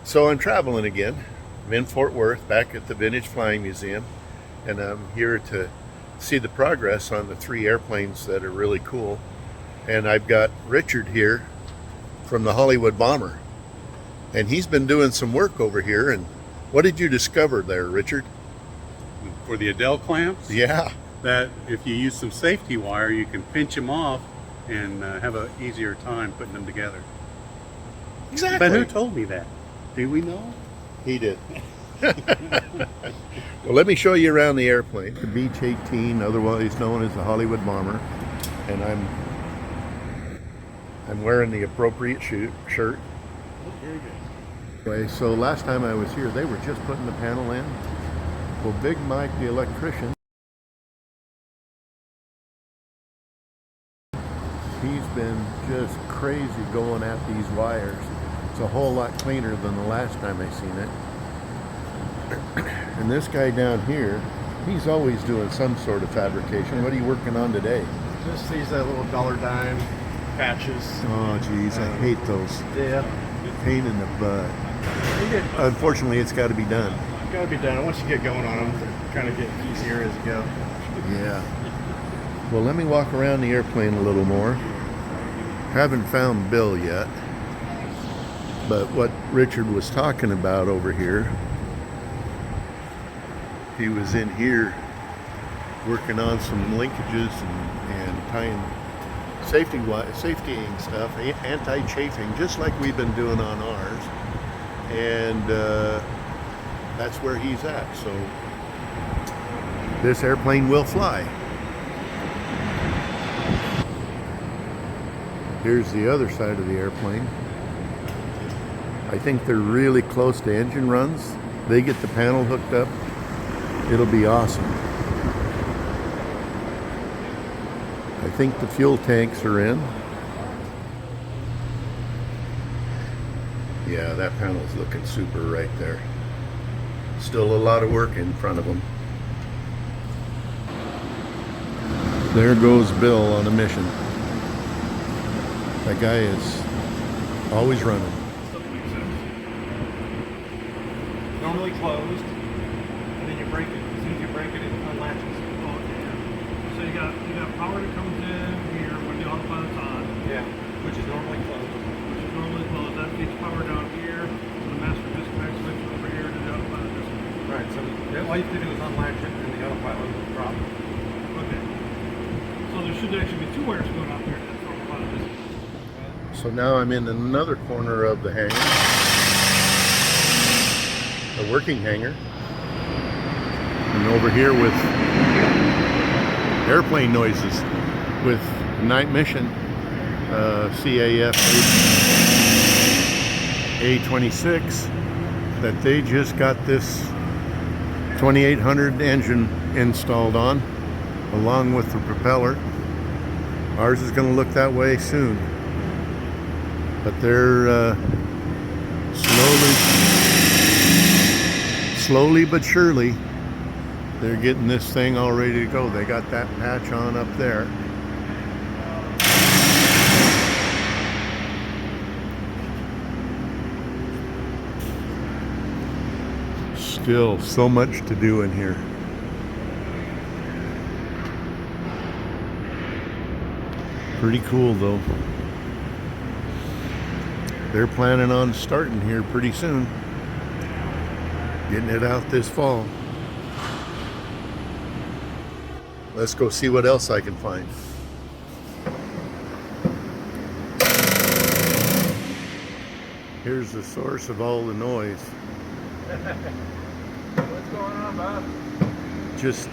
So I'm traveling again. I'm in Fort Worth, back at the Vintage Flying Museum, and I'm here to see the progress on the three airplanes that are really cool. And I've got Richard here from the Hollywood Bomber, and he's been doing some work over here. And what did you discover there, Richard? For the Adele clamps, Yeah. that if you use some safety wire, you can pinch them off and have an easier time putting them together. Exactly. But who told me that? Do we know? He did. Well, let me show you around the airplane. The Beach 18, otherwise known as the Hollywood Bomber, and I'm wearing the appropriate shirt. Very good. Anyway, so last time I was here, they were just putting the panel in. Well, Big Mike, the electrician, he's been just crazy going at these wires. It's a whole lot cleaner than the last time I seen it. And this guy down here, he's always doing some sort of fabrication. What are you working on today? Just these little dollar dime patches. Oh, geez, I hate those. Yeah. Pain in the butt. Unfortunately, it's got to be done. Gotta be done. Once you get going on them, they kind of get easier as you go. Yeah. Well, let me walk around the airplane a little more. Haven't found Bill yet. But what Richard was talking about over here, he was in here working on some linkages and tying safetying stuff, anti-chafing, just like we've been doing on ours. And that's where he's at. So this airplane will fly. Here's the other side of the airplane. I think they're really close to engine runs. They get the panel hooked up, it'll be awesome. I think the fuel tanks are in. Yeah, that panel's looking super right there. Still a lot of work in front of them. There goes Bill on a mission. That guy is always running. Normally closed, and then you break it. As soon as you break it, it unlatches. Oh, yeah. So you got power that comes in here when the autopilot's on, Yeah. Which is normally closed. which is normally closed. That feeds power down here. So the master disconnect switch over here to the autopilot disconnect. Right. So all you have to do is unlatch it, and the autopilot will drop. Okay. So there should actually be two wires going out there for autopilot disconnect. So now I'm in another corner of the hangar, a working hangar, and over here with airplane noises with night mission CAF A26 that they just got this 2800 engine installed on along with the propeller. Ours is going to look that way soon. But they're slowly but surely, they're getting this thing all ready to go. They got that patch on up there. Still so much to do in here. Pretty cool though. They're planning on starting here pretty soon. Getting it out this fall. Let's go see what else I can find. Here's the source of all the noise. What's going on, Bob? Just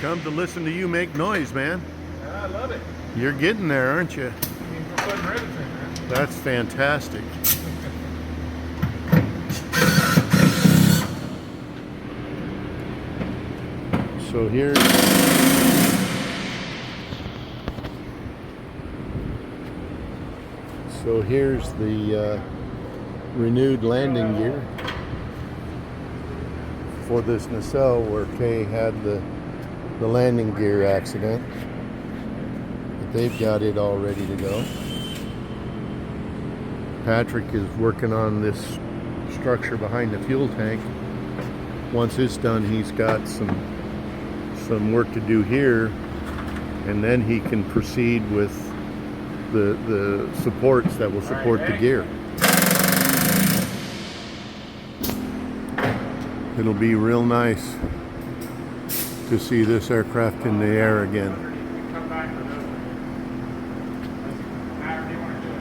come to listen to you make noise, man. I love it. You're getting there, aren't you? We're putting rivets in there. That's fantastic. So here's the renewed landing gear for this nacelle where Kay had the landing gear accident. But they've got it all ready to go. Patrick is working on this structure behind the fuel tank. Once it's done, he's got some work to do here, and then he can proceed with the supports that will support the gear. It'll be real nice to see this aircraft in the air again. Come back to those. However you want to do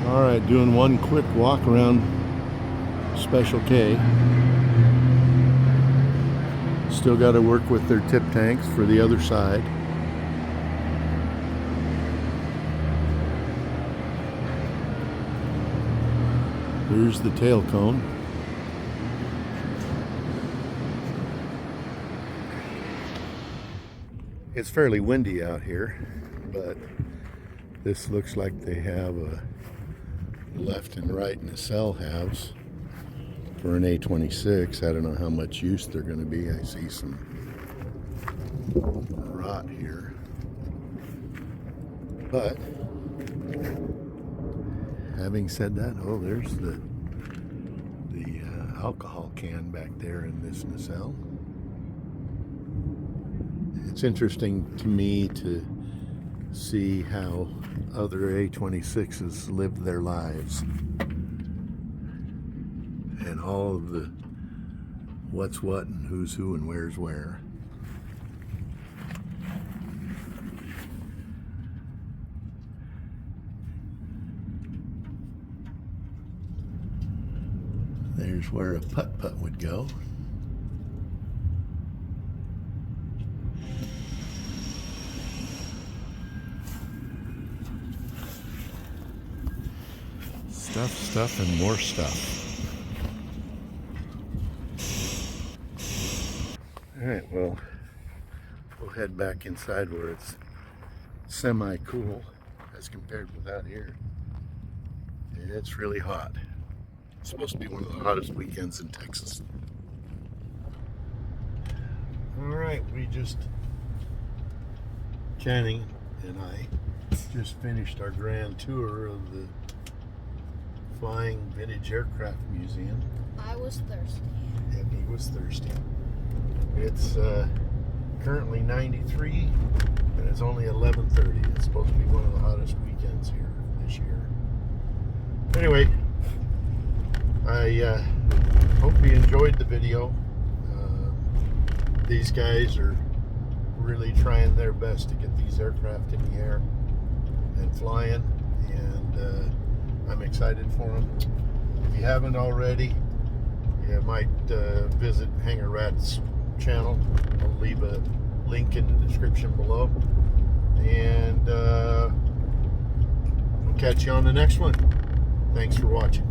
it. All right, doing one quick walk around Special K. Still got to work with their tip tanks for the other side. Here's the tail cone. It's fairly windy out here, but this looks like they have a left and right nacelle halves for an A26. I don't know how much use they're going to be. I see some rot here, but having said that, oh, there's the alcohol can back there in this nacelle. It's interesting to me to see how other A26s live their lives, and all of the what's what and who's who and where's where. There's where a putt-putt would go. Stuff, and more stuff. All right, well, we'll head back inside where it's semi-cool as compared with out here. It's really hot. It's supposed to be one of the hottest weekends in Texas. All right, Channing and I just finished our grand tour of the Flying Vintage Aircraft Museum. I was thirsty. And he was thirsty. It's currently 93 and it's only 11:30. It's supposed to be one of the hottest weekends here this year. Anyway, I hope you enjoyed the video. These guys are really trying their best to get these aircraft in the air and flying, and I'm excited for them. If you haven't already, you might visit Hangar Rat's channel. I'll leave a link in the description below, and we'll catch you on the next one. Thanks for watching.